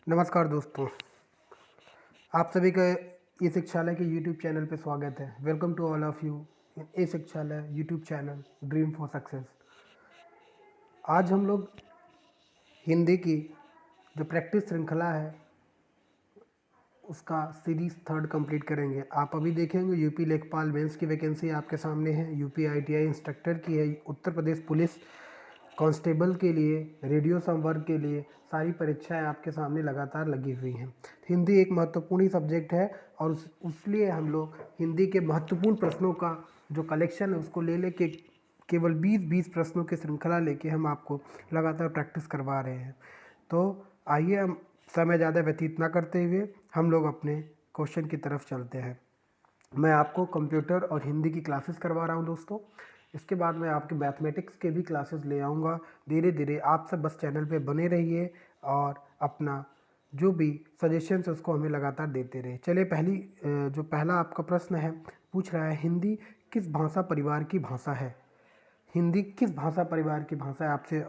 नमस्कार दोस्तों, आप सभी का ई शिक्षालय के यूट्यूब चैनल पे स्वागत है। Welcome to all of you in e Shikshalaya YouTube channel dream for success. आज हम लोग हिंदी की जो प्रैक्टिस श्रृंखला है उसका सीरीज़ 3 कंप्लीट करेंगे। आप अभी देखेंगे यूपी लेखपाल मेंस की वैकेंसी आपके सामने है, यूपी आईटीआई इंस्ट्रक्टर की है, उत्तर प्रदेश पुलिस कांस्टेबल के लिए, रेडियो संवर्ग के लिए सारी परीक्षाएं आपके सामने लगातार लगी हुई हैं। हिंदी एक महत्वपूर्ण ही सब्जेक्ट है और उसलिए हम लोग हिंदी के महत्वपूर्ण प्रश्नों का जो कलेक्शन है उसको ले लेके केवल 20 प्रश्नों की श्रृंखला लेके हम आपको लगातार प्रैक्टिस करवा रहे हैं। तो आइए हम समय ज़्यादा व्यतीत ना करते हुए हम लोग अपने क्वेश्चन की तरफ चलते हैं। मैं आपको कंप्यूटर और हिंदी की क्लासेस करवा रहा हूं दोस्तों। इसके बाद मैं आपके मैथमेटिक्स के भी क्लासेस ले आऊँगा। धीरे धीरे आप सब बस चैनल पे बने रहिए और अपना जो भी सजेशंस है उसको हमें लगातार देते रहिए। चलिए जो पहला आपका प्रश्न है पूछ रहा है, हिंदी किस भाषा परिवार की भाषा है? हिंदी किस भाषा परिवार की भाषा है आपसे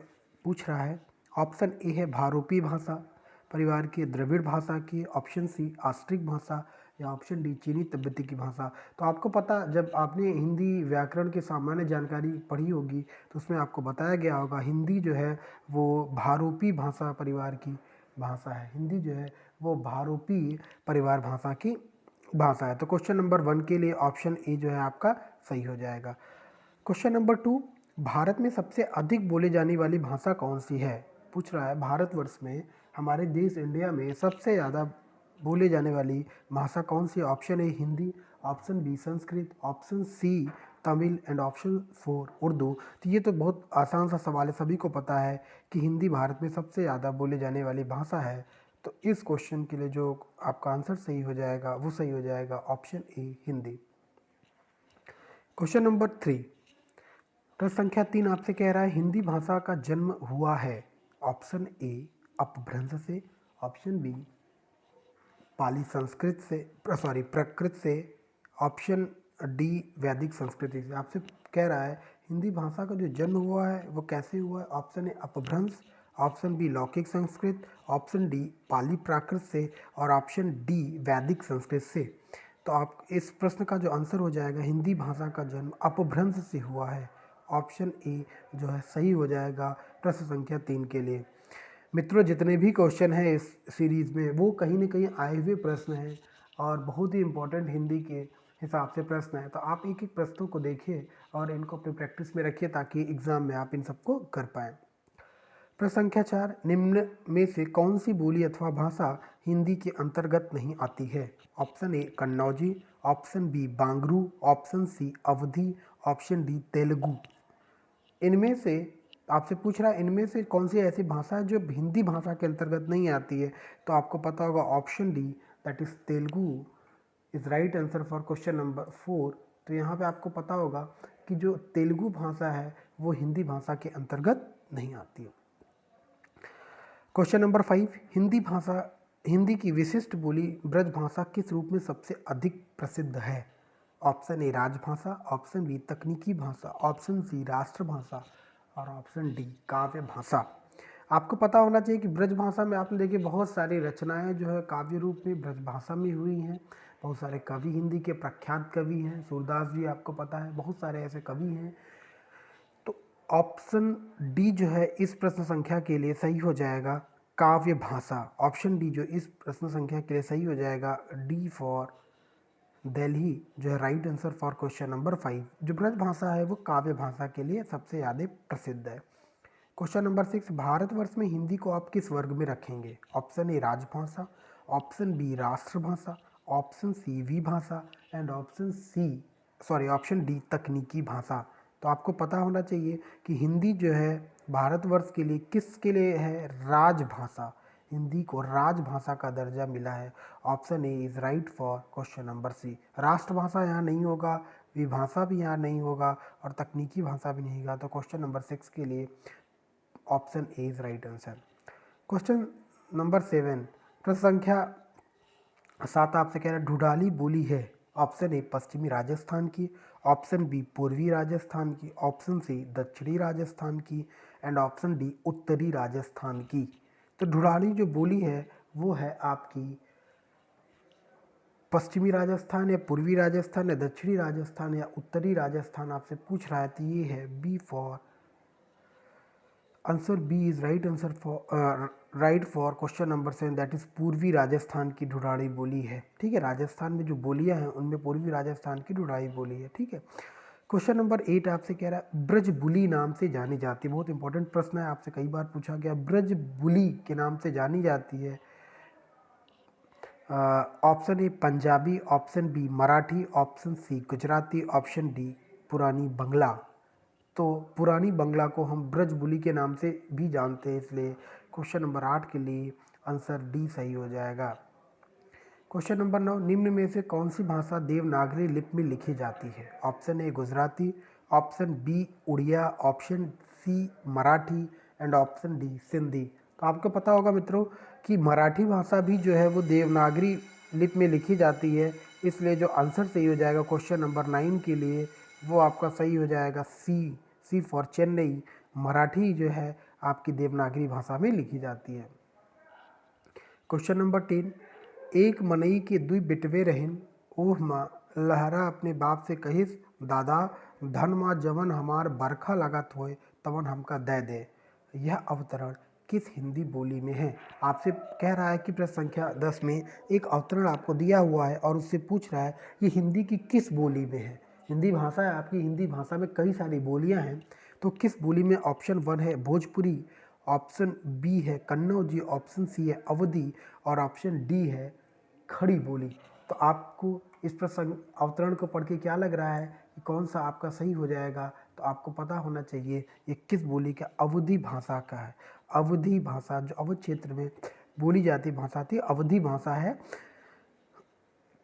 पूछ रहा है। ऑप्शन ए है भारोपी भाषा परिवार की, द्रविड़ भाषा की, ऑप्शन सी आस्ट्रिक भाषा या ऑप्शन डी चीनी तिब्बती की भाषा। तो आपको पता, जब आपने हिंदी व्याकरण की सामान्य जानकारी पढ़ी होगी तो उसमें आपको बताया गया होगा हिंदी जो है वो भारोपी भाषा परिवार की भाषा है। हिंदी जो है वो भारोपी परिवार भाषा की भाषा है। तो क्वेश्चन नंबर 1 के लिए ऑप्शन ए जो है आपका सही हो जाएगा। क्वेश्चन नंबर 2, भारत में सबसे अधिक बोले जाने वाली भाषा कौन सी है? पूछ रहा है भारतवर्ष में, हमारे देश इंडिया में सबसे ज़्यादा बोले जाने वाली भाषा कौन सी है? Option A Hindi, option B Sanskrit, option C Tamil and option 4 Urdu. तो ये तो बहुत आसान सा सवाल है, सभी को पता है कि हिंदी भारत में सबसे ज़्यादा बोले जाने वाली भाषा है। तो इस क्वेश्चन के लिए जो आपका आंसर सही हो जाएगा वो सही हो जाएगा option A Hindi. Question number 3, प्रश्न संख्या 3 आपसे कह रहा है हिंदी भाषा का जन्म हुआ है। ऑप्शन ए अपभ्रंश से, ऑप्शन बी पाली संस्कृत से, प्राकृत से, ऑप्शन डी वैदिक संस्कृति से। आपसे कह रहा है हिंदी भाषा का जो जन्म हुआ है वो कैसे हुआ है। ऑप्शन ए अपभ्रंश, ऑप्शन बी लौकिक संस्कृत, ऑप्शन डी पाली प्राकृत से और ऑप्शन डी वैदिक संस्कृत से। तो आप इस प्रश्न का जो आंसर हो जाएगा, हिंदी भाषा का जन्म अपभ्रंश से हुआ है। ऑप्शन ए जो है सही हो जाएगा प्रश्न संख्या 3 के लिए। मित्रों, जितने भी क्वेश्चन हैं इस सीरीज़ में वो कहीं ना कहीं आए हुए प्रश्न हैं और बहुत ही इम्पोर्टेंट हिंदी के हिसाब से प्रश्न है। तो आप एक एक प्रश्नों को देखिए और इनको अपनी प्रैक्टिस में रखिए ताकि एग्ज़ाम में आप इन सबको कर पाएँ। प्रश्न संख्या 4, निम्न में से कौन सी बोली अथवा भाषा हिंदी के अंतर्गत नहीं आती है? Option A Kannauji, option B Bangaru, option C Awadhi, option D Telugu. इनमें से आपसे पूछ रहा है इनमें से कौन सी ऐसी भाषा है जो हिंदी भाषा के अंतर्गत नहीं आती है? तो आपको पता होगा option D that is Telugu is right answer for question number 4। तो यहाँ पे आपको पता होगा कि जो तेलुगु भाषा है वो हिंदी भाषा के अंतर्गत नहीं आती है। क्वेश्चन नंबर 5, हिंदी की विशिष्ट बोली ब्रज भाषा किस रूप में सबसे अधिक प्रसिद्ध है? ऑप्शन ए राजभाषा, ऑप्शन बी तकनीकी भाषा, ऑप्शन सी राष्ट्रभाषा और ऑप्शन डी काव्य भाषा। आपको पता होना चाहिए कि ब्रज भाषा में आपने देखिए बहुत सारी रचनाएं जो है काव्य रूप में ब्रज भाषा में हुई हैं। बहुत सारे कवि हिंदी के प्रख्यात कवि हैं, सूरदास जी आपको पता है, बहुत सारे ऐसे कवि हैं। तो ऑप्शन डी जो है इस प्रश्न संख्या के लिए सही हो जाएगा काव्य भाषा। ऑप्शन डी जो इस प्रश्न संख्या के लिए सही हो जाएगा डी फॉर दिल्ली जो है right answer for question number 5। जो ब्रज भाषा है वो काव्य भाषा के लिए सबसे ज़्यादा प्रसिद्ध है। क्वेश्चन नंबर 6, भारतवर्ष में हिंदी को आप किस वर्ग में रखेंगे? ऑप्शन ए राजभाषा, ऑप्शन बी राष्ट्रभाषा, ऑप्शन सी विभाषा एंड ऑप्शन डी तकनीकी भाषा। तो आपको पता होना चाहिए कि हिंदी जो है भारतवर्ष के लिए किसके लिए है? राजभाषा। हिंदी को राजभाषा का दर्जा मिला है। Option A is right for question number C. राष्ट्रभाषा यहाँ नहीं होगा, विभाषा भी यहाँ नहीं होगा और तकनीकी भाषा भी नहीं होगा। तो क्वेश्चन नंबर 6 के लिए option A is right answer. Question number 7, प्रश्न संख्या 7 आपसे कह रहा है ढूढ़ाली बोली है। ऑप्शन ए पश्चिमी राजस्थान की, ऑप्शन बी पूर्वी राजस्थान की, ऑप्शन सी दक्षिणी राजस्थान की एंड ऑप्शन डी उत्तरी राजस्थान की। तो ढूढ़ाली जो बोली है वो है आपकी पश्चिमी राजस्थान या पूर्वी राजस्थान या दक्षिणी राजस्थान या उत्तरी राजस्थान आपसे पूछ रहा है, तो ये है B for answer B is right answer for right for question number 7, that is पूर्वी राजस्थान की ढुढाड़ी बोली है। ठीक है, राजस्थान में जो बोलियां हैं उनमें पूर्वी राजस्थान की ढुढाड़ी बोली है। ठीक है, क्वेश्चन नंबर 8 आपसे कह रहा है ब्रजबुली नाम से जानी जाती है। बहुत इंपॉर्टेंट प्रश्न है, आपसे कई बार पूछा गया। ब्रजबुली के नाम से जानी जाती है। Option A Punjabi, option B Marathi, option C Gujarati, option D पुरानी बंगला। तो पुरानी बंगला को हम ब्रजबुली के नाम से भी जानते हैं, इसलिए क्वेश्चन नंबर 8 के लिए आंसर डी सही हो जाएगा। क्वेश्चन नंबर 9, निम्न में से कौन सी भाषा देवनागरी लिपि में लिखी जाती है? Option A Gujarati, option B Oriya, option C Marathi and option D Sindhi. तो आपको पता होगा मित्रों कि मराठी भाषा भी जो है वो देवनागरी लिपि में लिखी जाती है, इसलिए जो आंसर सही हो जाएगा क्वेश्चन नंबर 9 के लिए वो आपका सही हो जाएगा सी फॉर चेन्नई। मराठी जो है आपकी देवनागरी भाषा में लिखी जाती है। क्वेश्चन नंबर 10, एक मनई के दुई बिटवे रहन, ओह माँ लहरा अपने बाप से कहिस, दादा धन माँ जवन हमार बरखा लागत होए तवन हमका दे दे। यह अवतरण किस हिंदी बोली में है? आपसे कह रहा है कि प्रश्न संख्या 10 में एक अवतरण आपको दिया हुआ है और उससे पूछ रहा है ये हिंदी की किस बोली में है। हिंदी भाषा है आपकी, हिंदी भाषा में कई सारी बोलियां हैं, तो किस बोली में? ऑप्शन 1 है भोजपुरी, ऑप्शन बी है कन्नौजी, ऑप्शन सी है अवधी और ऑप्शन डी है खड़ी बोली। तो आपको इस प्रश्न अवतरण को पढ़ के क्या लग रहा है कि कौन सा आपका सही हो जाएगा? तो आपको पता होना चाहिए ये किस बोली का, अवधी भाषा का है। अवधी भाषा जो अवध क्षेत्र में बोली जाती भाषा थी, अवधी भाषा है।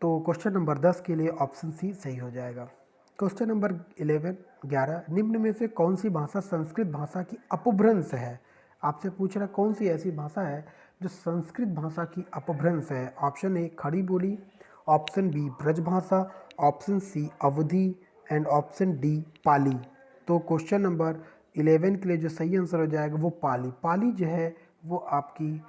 तो क्वेश्चन नंबर 10 के लिए ऑप्शन सी सही हो जाएगा। क्वेश्चन नंबर 11, निम्न में से कौन सी भाषा संस्कृत भाषा की अपभ्रंश है? आपसे पूछ रहा कौन सी ऐसी भाषा है जो संस्कृत भाषा की अपभ्रंश है? Option A Khari Boli, option B Brajbhasha, option C Awadhi and option D Pali. तो क्वेश्चन नंबर 11 के लिए जो सही आंसर हो जाएगा वो पाली। पाली जो है वो आपकी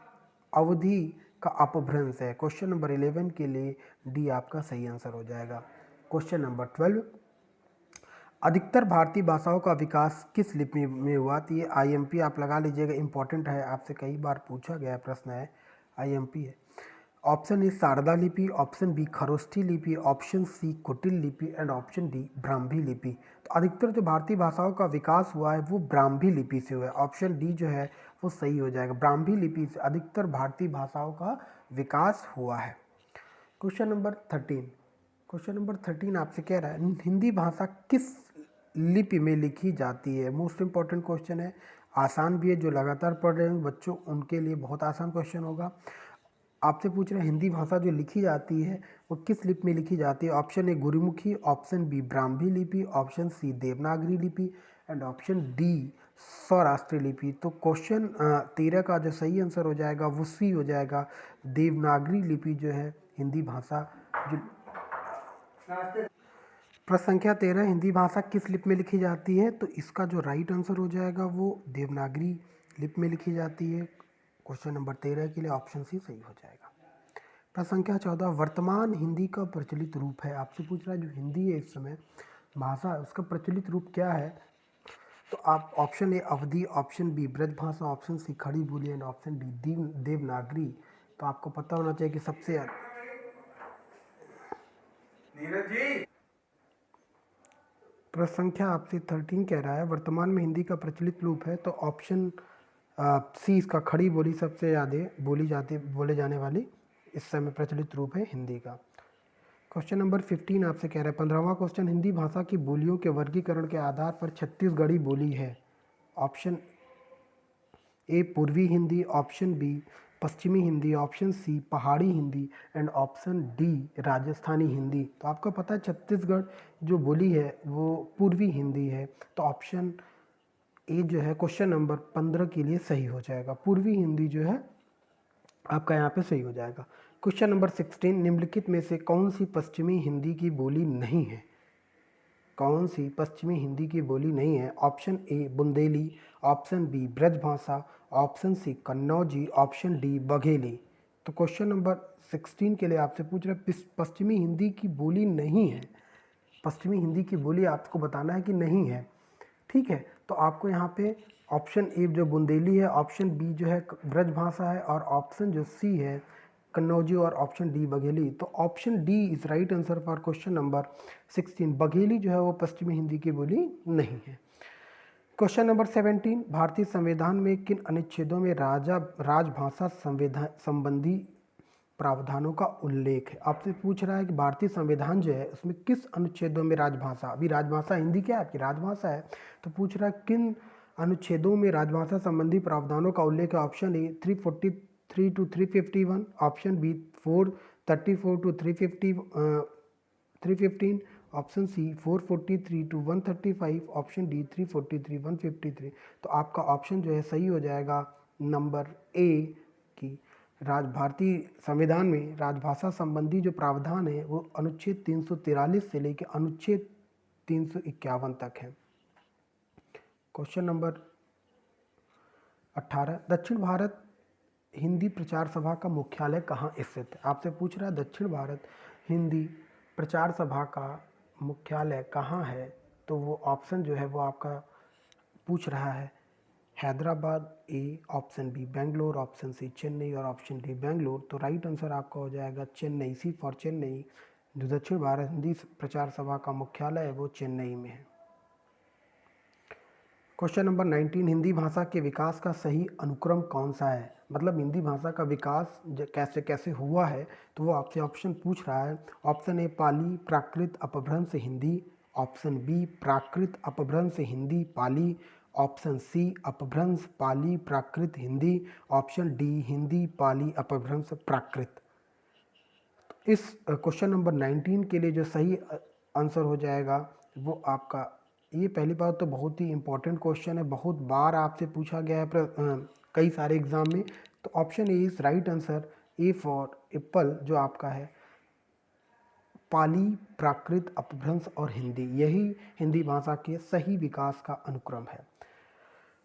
अवधि का अपभ्रंश है। क्वेश्चन नंबर 11 के लिए डी आपका सही आंसर हो जाएगा। क्वेश्चन नंबर 12, अधिकतर भारतीय भाषाओं का विकास किस लिपि में हुआ? तो ये आईएमपी आप लगा लीजिएगा, इंपॉर्टेंट है, आपसे कई बार पूछा गया प्रश्न है, आईएमपी है। ऑप्शन ए शारदा लिपि, ऑप्शन बी खरोष्ठी लिपि, ऑप्शन सी कुटिल लिपि एंड ऑप्शन डी ब्राह्मी लिपि। तो अधिकतर जो भारतीय भाषाओं का विकास हुआ है वो ब्राह्मी लिपि से हुआ है। ऑप्शन डी जो है वो सही हो जाएगा, ब्राह्मी लिपि से अधिकतर भारतीय भाषाओं का विकास हुआ है। क्वेश्चन नंबर 13, क्वेश्चन नंबर 13 आपसे कह रहा है हिंदी भाषा किस लिपि में लिखी जाती है? मोस्ट इंपॉर्टेंट क्वेश्चन है, आसान भी है, जो लगातार पढ़ रहे हैं बच्चों उनके लिए बहुत आसान क्वेश्चन होगा। आपसे पूछ रहे हैं हिंदी भाषा जो लिखी जाती है वो किस लिपि में लिखी जाती है? Option A Gurmukhi, option B Brahmi लिपि, ऑप्शन सी देवनागरी लिपि एंड ऑप्शन डी सौराष्ट्रीय लिपि। तो क्वेश्चन 13 का जो सही आंसर हो जाएगा वो सी हो जाएगा, देवनागरी लिपि जो है हिंदी भाषा जो। प्रश्न संख्या 13, हिंदी भाषा किस लिपि में लिखी जाती है? तो इसका जो राइट आंसर हो जाएगा वो देवनागरी लिपि में लिखी जाती है। क्वेश्चन नंबर 13 के लिए ऑप्शन सी सही हो जाएगा। प्रश्न संख्या 14, वर्तमान हिंदी का प्रचलित रूप है। आपसे पूछ रहा है जो हिंदी है इस समय भाषा उसका प्रचलित रूप क्या है? तो आप option A Awadhi, option B Brajbhasha, option C Khari Boli and option D Devanagari. तो आपको पता होना चाहिए कि सबसे नीरज जी प्रश्न संख्या आपसे 13 कह रहा है वर्तमान में हिंदी का प्रचलित रूप है, तो ऑप्शन सी इसका खड़ी बोली सबसे ज़्यादा बोले जाने वाली इस समय प्रचलित रूप है हिंदी का। क्वेश्चन नंबर 15 आपसे कह रहा है 15वां क्वेश्चन, हिंदी भाषा की बोलियों के वर्गीकरण के आधार पर छत्तीसगढ़ी बोली है। ऑप्शन ए पूर्वी हिंदी, ऑप्शन बी पश्चिमी हिंदी, ऑप्शन सी पहाड़ी Hindi and option D Rajasthani Hindi. तो आपको पता है छत्तीसगढ़ जो बोली है वो पूर्वी हिंदी है, तो ऑप्शन ए जो है क्वेश्चन नंबर 15 के लिए सही हो जाएगा, पूर्वी हिंदी जो है आपका यहाँ पे सही हो जाएगा। क्वेश्चन नंबर 16, निम्नलिखित में से कौन सी पश्चिमी हिंदी की बोली नहीं है? कौन सी पश्चिमी हिंदी की बोली नहीं है? Option A Bundeli, option B Brajbhasha, option C Kannauji, option D Bagheli. तो क्वेश्चन नंबर 16 के लिए आपसे पूछ रहे पश्चिमी हिंदी की बोली नहीं है, पश्चिमी हिंदी की बोली आपको बताना है कि नहीं है। ठीक है, तो आपको यहाँ पे ऑप्शन ए जो बुंदेली है, ऑप्शन बी जो है ब्रज भाषा है, और ऑप्शन जो सी है कन्नौजी, और ऑप्शन डी बघेली। तो option D is right answer for question number 16। Bagheli जो है वो पश्चिमी हिंदी की बोली नहीं है। क्वेश्चन नंबर 17, भारतीय संविधान में किन अनुच्छेदों में राजभाषा संविधान संबंधी प्रावधानों का उल्लेख है। आपसे पूछ रहा है कि भारतीय संविधान जो है उसमें किस अनुच्छेदों में राजभाषा, अभी राजभाषा हिंदी क्या है आपकी राजभाषा है, तो पूछ रहा है किन अनुच्छेदों में राजभाषा संबंधी प्रावधानों का उल्लेख है। Option A 343 to 351, option B 434 to 315, option C 443 to 135, option D 343 153। तो आपका ऑप्शन जो है सही हो जाएगा नंबर ए की भारतीय संविधान में राजभाषा संबंधी जो प्रावधान है वो अनुच्छेद 343 से लेकर अनुच्छेद 351 तक है। क्वेश्चन नंबर 18, दक्षिण भारत हिंदी प्रचार सभा का मुख्यालय कहाँ स्थित है। आपसे पूछ रहा है दक्षिण भारत हिंदी प्रचार सभा का मुख्यालय कहाँ है, तो वो ऑप्शन जो है वो आपका पूछ रहा है Hyderabad A, option B Bangalore, option C Chennai, और ऑप्शन डी बेंगलोर। तो राइट आंसर आपका हो जाएगा चेन्नई, सी फॉर चेन्नई। जो दक्षिण भारत हिंदी प्रचार सभा का मुख्यालय है वो चेन्नई में है। क्वेश्चन नंबर 19, हिंदी भाषा के विकास का सही अनुक्रम कौन सा है, मतलब हिंदी भाषा का विकास कैसे कैसे हुआ है, तो वो आपसे ऑप्शन पूछ रहा है। ऑप्शन ए पाली प्राकृत अपभ्रंश हिंदी, ऑप्शन बी प्राकृत अपभ्रंश हिंदी पाली, ऑप्शन सी अपभ्रंश पाली प्राकृत हिंदी, ऑप्शन डी हिंदी पाली अपभ्रंश प्राकृत। इस क्वेश्चन नंबर 19 के लिए जो सही आंसर हो जाएगा वो आपका, ये पहली बात तो बहुत ही इम्पोर्टेंट क्वेश्चन है, बहुत बार आपसे पूछा गया है कई सारे एग्जाम में। तो option A is right answer, A for Apple जो आपका है पाली प्राकृत अपभ्रंश और हिंदी, यही हिंदी भाषा के सही विकास का अनुक्रम है।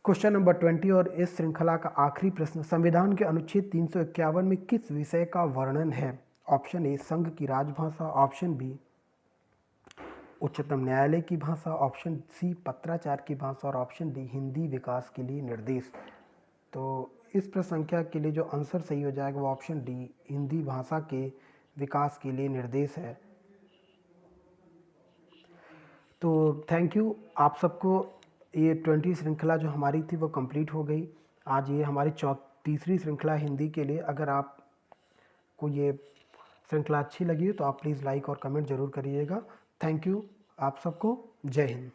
क्वेश्चन नंबर 20 और इस श्रृंखला का आखिरी प्रश्न, संविधान के अनुच्छेद 351 में किस विषय का वर्णन है। ऑप्शन ए संघ की राजभाषा, ऑप्शन बी उच्चतम न्यायालय की भाषा, ऑप्शन सी पत्राचार की भाषा, और ऑप्शन डी हिंदी विकास के लिए निर्देश। तो इस प्रश्न संख्या के लिए जो आंसर सही हो जाएगा वो ऑप्शन डी हिंदी भाषा के विकास के लिए निर्देश है। तो थैंक यू आप सबको, ये 20 श्रृंखला जो हमारी थी वो कंप्लीट हो गई। आज ये हमारी तीसरी श्रृंखला हिंदी के लिए। अगर आपको ये श्रृंखला अच्छी लगी हो तो आप प्लीज़ लाइक और कमेंट ज़रूर करिएगा। थैंक यू आप सबको, जय हिंद।